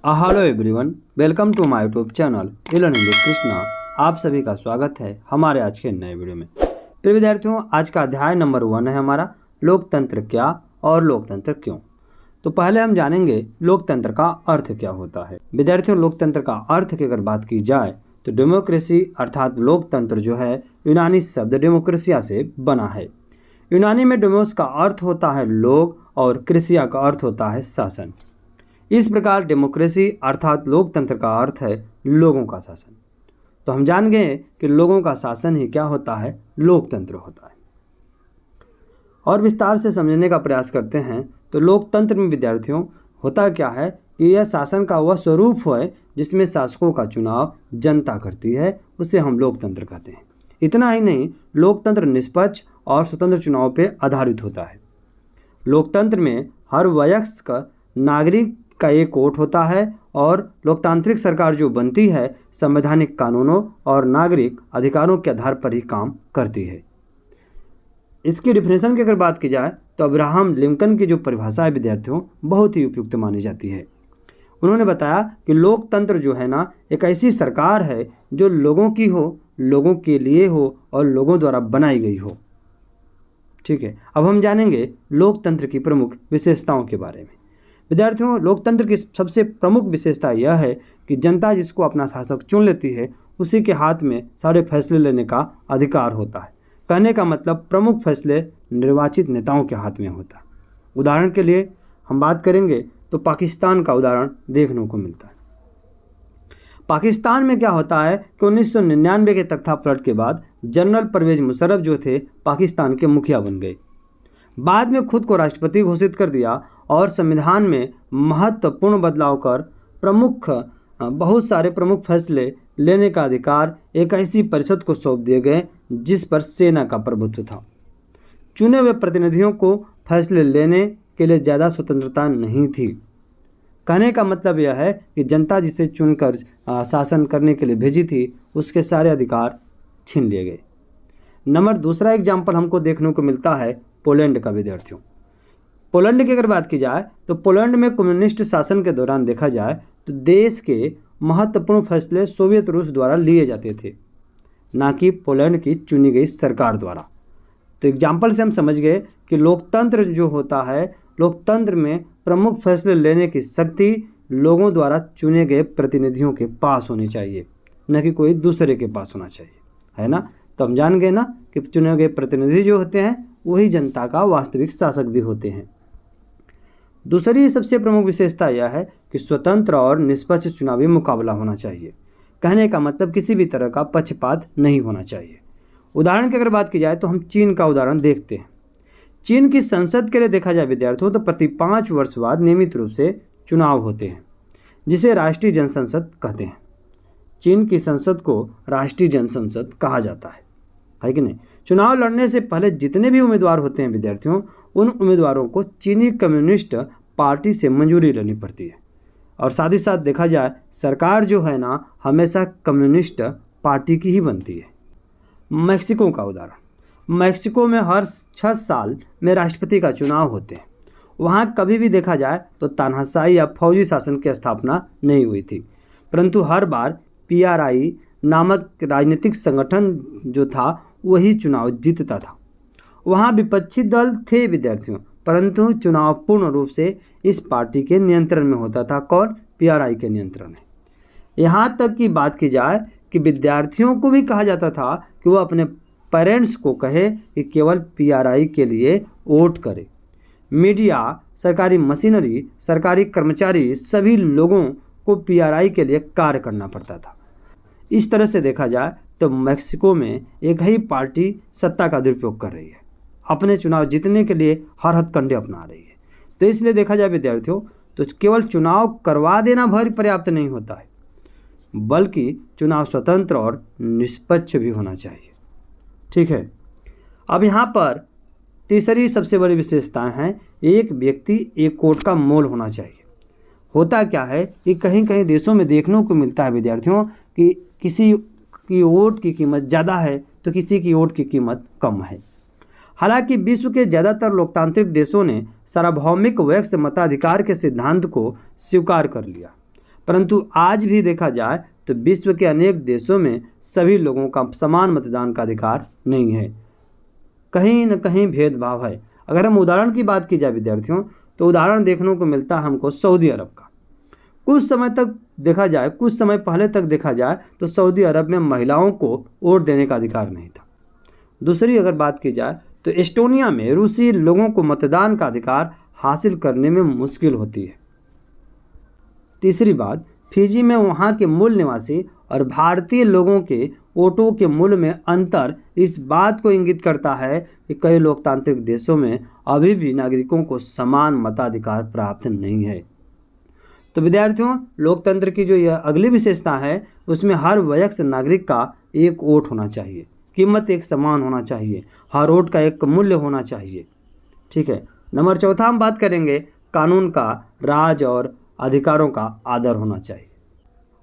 Hello everyone, welcome to my YouTube channel learning with Krishna. आप सभी का स्वागत है हमारे आज के नए वीडियो में। प्रिय विद्यार्थियों, आज का अध्याय नंबर 1 है हमारा लोकतंत्र क्या और लोकतंत्र क्यों। तो पहले हम जानेंगे लोकतंत्र का अर्थ क्या होता है। विद्यार्थियों, लोकतंत्र का अर्थ की अगर बात की जाए तो डेमोक्रेसी अर्थात लोकतंत्र जो है यूनानी शब्द डेमोक्रेसिया से बना है। यूनानी में डेमोस का अर्थ होता है लोग और क्रेसिया का अर्थ होता है शासन। इस प्रकार डेमोक्रेसी अर्थात लोकतंत्र का अर्थ है लोगों का शासन। तो हम जान गए कि लोगों का शासन ही क्या होता है, लोकतंत्र होता है। और विस्तार से समझने का प्रयास करते हैं तो लोकतंत्र में विद्यार्थियों होता क्या है कि यह शासन का वह स्वरूप है जिसमें शासकों का चुनाव जनता करती है, उसे हम लोकतंत्र कहते हैं। इतना ही नहीं, लोकतंत्र निष्पक्ष और स्वतंत्र चुनाव पर आधारित होता है। लोकतंत्र में हर वयस्क नागरिक का एक वोट होता है और लोकतांत्रिक सरकार जो बनती है संवैधानिक कानूनों और नागरिक अधिकारों के आधार पर ही काम करती है। इसकी डिफिनेशन की अगर बात की जाए तो अब्राहम लिंकन की जो परिभाषा है विद्यार्थियों बहुत ही उपयुक्त मानी जाती है। उन्होंने बताया कि लोकतंत्र जो है ना एक ऐसी सरकार है जो लोगों की हो, लोगों के लिए हो और लोगों द्वारा बनाई गई हो। ठीक है, अब हम जानेंगे लोकतंत्र की प्रमुख विशेषताओं के बारे में। विद्यार्थियों, लोकतंत्र की सबसे प्रमुख विशेषता यह है कि जनता जिसको अपना शासक चुन लेती है उसी के हाथ में सारे फैसले लेने का अधिकार होता है। कहने का मतलब प्रमुख फैसले निर्वाचित नेताओं के हाथ में होता है। उदाहरण के लिए हम बात करेंगे तो पाकिस्तान का उदाहरण देखने को मिलता है। पाकिस्तान में क्या होता है कि 1999 के तख्तापलट के बाद जनरल परवेज मुशर्रफ जो थे पाकिस्तान के मुखिया बन गए। बाद में खुद को राष्ट्रपति घोषित कर दिया और संविधान में महत्वपूर्ण बदलाव कर बहुत सारे प्रमुख फैसले लेने का अधिकार एक ऐसी परिषद को सौंप दिए गए जिस पर सेना का प्रभुत्व था। चुने हुए प्रतिनिधियों को फैसले लेने के लिए ज़्यादा स्वतंत्रता नहीं थी। कहने का मतलब यह है कि जनता जिसे चुनकर शासन करने के लिए भेजी थी उसके सारे अधिकार छीन लिए गए। नंबर दूसरा एग्जाम्पल हमको देखने को मिलता है पोलैंड का। विद्यार्थियों, पोलैंड की अगर बात की जाए तो पोलैंड में कम्युनिस्ट शासन के दौरान देखा जाए तो देश के महत्वपूर्ण फैसले सोवियत रूस द्वारा लिए जाते थे, ना कि पोलैंड की चुनी गई सरकार द्वारा। तो एग्जाम्पल से हम समझ गए कि लोकतंत्र जो होता है, लोकतंत्र में प्रमुख फैसले लेने की शक्ति लोगों द्वारा चुने गए प्रतिनिधियों के पास होनी चाहिए, न कि कोई दूसरे के पास होना चाहिए, है ना। तो हम जान गए ना कि चुने गए प्रतिनिधि जो होते हैं वही जनता का वास्तविक शासक भी होते हैं। दूसरी सबसे प्रमुख विशेषता यह है कि स्वतंत्र और निष्पक्ष चुनावी मुकाबला होना चाहिए। कहने का मतलब किसी भी तरह का पक्षपात नहीं होना चाहिए। उदाहरण की अगर बात की जाए तो हम चीन का उदाहरण देखते हैं। चीन की संसद के लिए देखा जाए विद्यार्थियों तो प्रति 5 वर्ष बाद नियमित रूप से चुनाव होते हैं जिसे राष्ट्रीय जनसंसद कहते हैं। चीन की संसद को राष्ट्रीय जनसंसद कहा जाता है कि नहीं। चुनाव लड़ने से पहले जितने भी उम्मीदवार होते हैं विद्यार्थियों, उन उम्मीदवारों को चीनी कम्युनिस्ट पार्टी से मंजूरी लेनी पड़ती है। और साथ ही साथ देखा जाए सरकार जो है ना हमेशा कम्युनिस्ट पार्टी की ही बनती है। मैक्सिको का उदाहरण, मैक्सिको में हर 6 साल में राष्ट्रपति का चुनाव होते हैं। वहाँ कभी भी देखा जाए तो तानाशाही या फौजी शासन की स्थापना नहीं हुई थी, परंतु हर बार PRI नामक राजनीतिक संगठन जो था वही चुनाव जीतता था। वहाँ विपक्षी दल थे विद्यार्थियों, परंतु चुनाव पूर्ण रूप से इस पार्टी के नियंत्रण में होता था। कौन? PRI के नियंत्रण में। यहाँ तक की बात की जाए कि विद्यार्थियों को भी कहा जाता था कि वो अपने पेरेंट्स को कहे कि केवल PRI के लिए वोट करे। मीडिया, सरकारी मशीनरी, सरकारी कर्मचारी सभी लोगों को PRI के लिए कार्य करना पड़ता था। इस तरह से देखा जाए तो मैक्सिको में एक ही पार्टी सत्ता का दुरुपयोग कर रही है, अपने चुनाव जीतने के लिए हर हथकंडे अपना रही है। तो इसलिए देखा जाए विद्यार्थियों तो केवल चुनाव करवा देना भर पर्याप्त नहीं होता है, बल्कि चुनाव स्वतंत्र और निष्पक्ष भी होना चाहिए। ठीक है, अब यहाँ पर तीसरी सबसे बड़ी विशेषताएं हैं, एक व्यक्ति एक वोट का मोल होना चाहिए। होता क्या है कि कहीं कहीं देशों में देखने को मिलता है विद्यार्थियों कि किसी की वोट की कीमत ज़्यादा है तो किसी की वोट की कीमत कम है। हालांकि विश्व के ज़्यादातर लोकतांत्रिक देशों ने सार्वभौमिक वयस्क मताधिकार के सिद्धांत को स्वीकार कर लिया, परंतु आज भी देखा जाए तो विश्व के अनेक देशों में सभी लोगों का समान मतदान का अधिकार नहीं है, कहीं न कहीं भेदभाव है। अगर हम उदाहरण की बात की जाए विद्यार्थियों, तो उदाहरण देखने को मिलता है हमको सऊदी अरब का। कुछ समय पहले तक देखा जाए तो सऊदी अरब में महिलाओं को वोट देने का अधिकार नहीं था। दूसरी अगर बात की जाए तो एस्टोनिया में रूसी लोगों को मतदान का अधिकार हासिल करने में मुश्किल होती है। तीसरी बात, फिजी में वहाँ के मूल निवासी और भारतीय लोगों के वोटों के मूल्य में अंतर इस बात को इंगित करता है कि कई लोकतांत्रिक देशों में अभी भी नागरिकों को समान मताधिकार प्राप्त नहीं है। तो विद्यार्थियों, लोकतंत्र की जो यह अगली विशेषता है उसमें हर वयस्क नागरिक का एक वोट होना चाहिए, कीमत एक समान होना चाहिए, हर वोट का एक मूल्य होना चाहिए। ठीक है। नंबर चौथा हम बात करेंगे कानून का राज और अधिकारों का आदर होना चाहिए।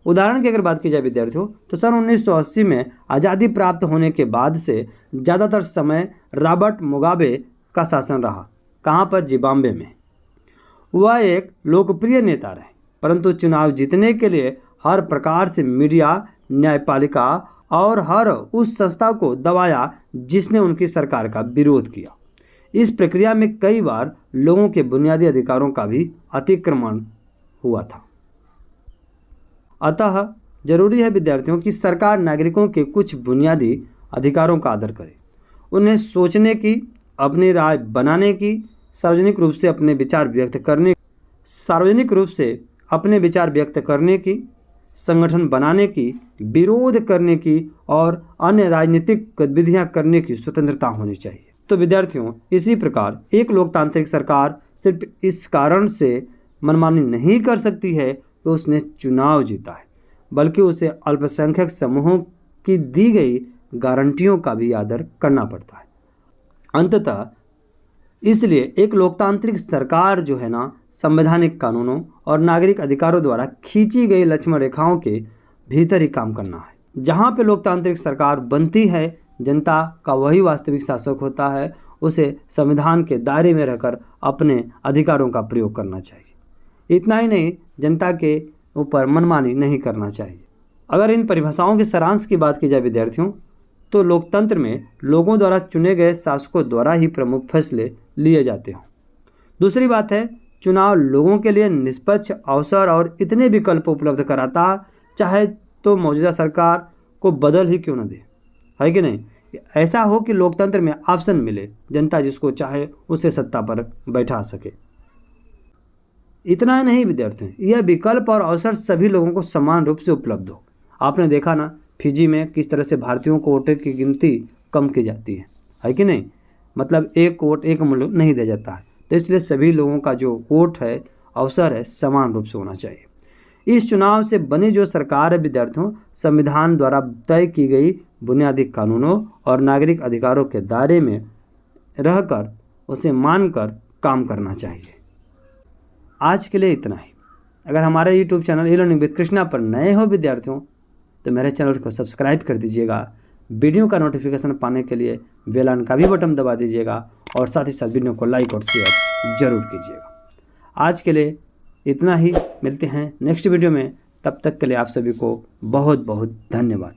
उदाहरण की अगर बात की जाए विद्यार्थियों, तो सन 1980 में आज़ादी प्राप्त होने के बाद से ज़्यादातर समय रॉबर्ट मुगाबे का शासन रहा। कहाँ पर? जिम्बाब्वे में। वह एक लोकप्रिय नेता रहे, परंतु चुनाव जीतने के लिए हर प्रकार से मीडिया, न्यायपालिका और हर उस संस्था को दबाया जिसने उनकी सरकार का विरोध किया। इस प्रक्रिया में कई बार लोगों के बुनियादी अधिकारों का भी अतिक्रमण हुआ था। अतः जरूरी है विद्यार्थियों कि सरकार नागरिकों के कुछ बुनियादी अधिकारों का आदर करे, उन्हें सोचने की, अपनी राय बनाने की, सार्वजनिक रूप से अपने विचार व्यक्त करने की, संगठन बनाने की, विरोध करने की और अन्य राजनीतिक गतिविधियां करने की स्वतंत्रता होनी चाहिए। तो विद्यार्थियों, इसी प्रकार एक लोकतांत्रिक सरकार सिर्फ इस कारण से मनमानी नहीं कर सकती है कि उसने चुनाव जीता है, बल्कि उसे अल्पसंख्यक समूहों की दी गई गारंटियों का भी आदर करना पड़ता है। अंततः इसलिए एक लोकतांत्रिक सरकार जो है ना, संवैधानिक कानूनों और नागरिक अधिकारों द्वारा खींची गई लक्ष्मण रेखाओं के भीतर ही काम करना है। जहाँ पे लोकतांत्रिक सरकार बनती है, जनता का वही वास्तविक शासक होता है। उसे संविधान के दायरे में रहकर अपने अधिकारों का प्रयोग करना चाहिए। इतना ही नहीं, जनता के ऊपर मनमानी नहीं करना चाहिए। अगर इन परिभाषाओं के सारांश की बात की जाए विद्यार्थियों, तो लोकतंत्र में लोगों द्वारा चुने गए शासकों द्वारा ही प्रमुख फैसले लिए जाते हों। दूसरी बात है, चुनाव लोगों के लिए निष्पक्ष अवसर और इतने विकल्प उपलब्ध कराता, चाहे तो मौजूदा सरकार को बदल ही क्यों न दे, है कि नहीं। ऐसा हो कि लोकतंत्र में ऑप्शन मिले, जनता जिसको चाहे उसे सत्ता पर बैठा सके। इतना ही नहीं विद्यार्थियों, यह विकल्प और अवसर सभी लोगों को समान रूप से उपलब्ध हो। आपने देखा ना, फिजी में किस तरह से भारतीयों को वोटों की गिनती कम की जाती है कि नहीं। मतलब एक वोट एक मूल्य नहीं दिया जाता है। तो इसलिए सभी लोगों का जो वोट है, अवसर है, समान रूप से होना चाहिए। इस चुनाव से बनी जो सरकार है विद्यार्थियों, संविधान द्वारा तय की गई बुनियादी कानूनों और नागरिक अधिकारों के दायरे में रहकर उसे मानकर काम करना चाहिए। आज के लिए इतना ही। अगर हमारे YouTube channel e-learning with Krishna पर नए हो विद्यार्थियों, तो मेरे चैनल को सब्सक्राइब कर दीजिएगा। वीडियो का नोटिफिकेशन पाने के लिए बेल आइकन का भी बटन दबा दीजिएगा और साथ ही साथ वीडियो को लाइक और शेयर जरूर कीजिएगा। आज के लिए इतना ही। मिलते हैं नेक्स्ट वीडियो में। तब तक के लिए आप सभी को बहुत बहुत धन्यवाद।